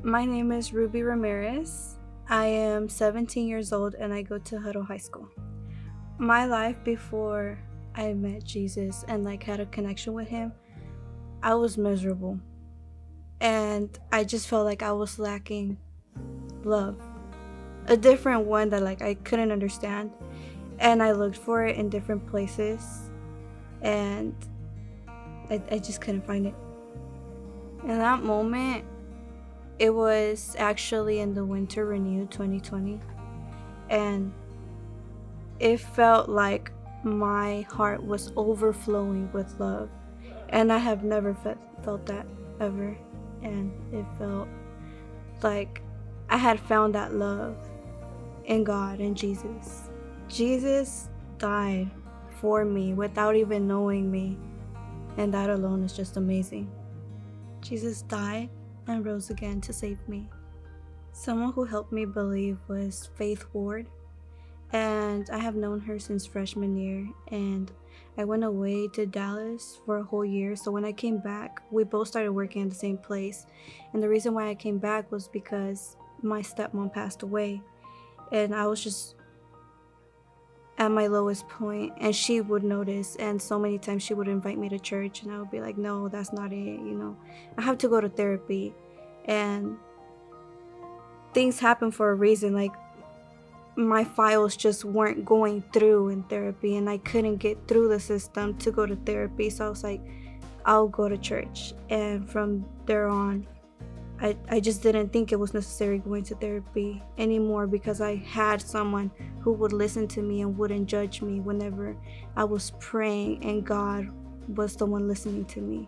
My name is Ruby Ramirez. I am 17 years old and I go to Huddle High School. My life before I met Jesus and had a connection with him, I was miserable. And I just felt like I was lacking love. A different one that I couldn't understand. And I looked for it in different places and I just couldn't find it. In that moment, it was actually in the winter renew 2020, and it felt like my heart was overflowing with love, and I have never felt that ever, and it felt like I had found that love in God and Jesus. Jesus died for me without even knowing me, and that alone is just amazing. Jesus died and rose again to save me. Someone who helped me believe was Faith Ward, and I have known her since freshman year, and I went away to Dallas for a whole year. So when I came back, we both started working at the same place, and the reason why I came back was because my stepmom passed away, and I was just at my lowest point, and she would notice, and so many times she would invite me to church and I would be like, no, that's not it, I have to go to therapy. And things happen for a reason. My files just weren't going through in therapy, and I couldn't get through the system to go to therapy, so I was like, I'll go to church. And from there on, I just didn't think it was necessary going to therapy anymore, because I had someone who would listen to me and wouldn't judge me whenever I was praying, and God was the one listening to me.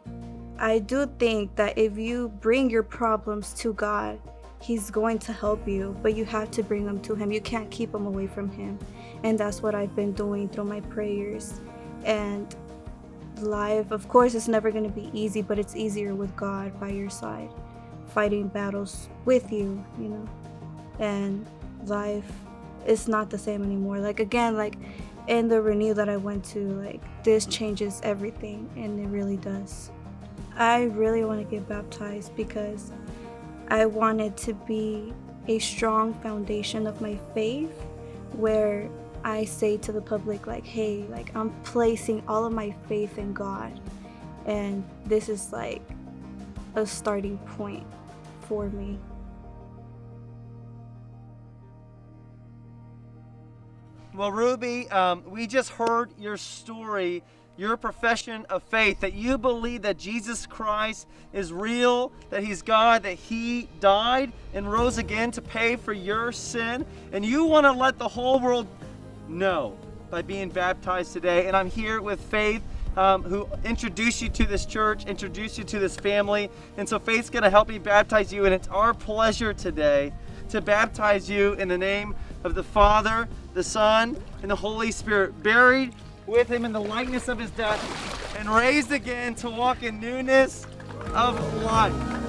I do think that if you bring your problems to God, He's going to help you, but you have to bring them to Him. You can't keep them away from Him. And that's what I've been doing through my prayers. And life, of course, it's never going to be easy, but it's easier with God by your side, fighting battles with you, and life is not the same anymore. In the renew that I went to, this changes everything, and it really does. I really want to get baptized because I want it to be a strong foundation of my faith, where I say to the public, hey, I'm placing all of my faith in God, and this is a starting point for me. Well, Ruby, we just heard your story, your profession of faith, that you believe that Jesus Christ is real, that He's God, that He died and rose again to pay for your sin, and you want to let the whole world know by being baptized today. And I'm here with Faith, who introduced you to this church, introduced you to this family, and so Faith's going to help me baptize you, and it's our pleasure today to baptize you in the name of the Father, the Son, and the Holy Spirit, buried with Him in the likeness of His death, and raised again to walk in newness of life.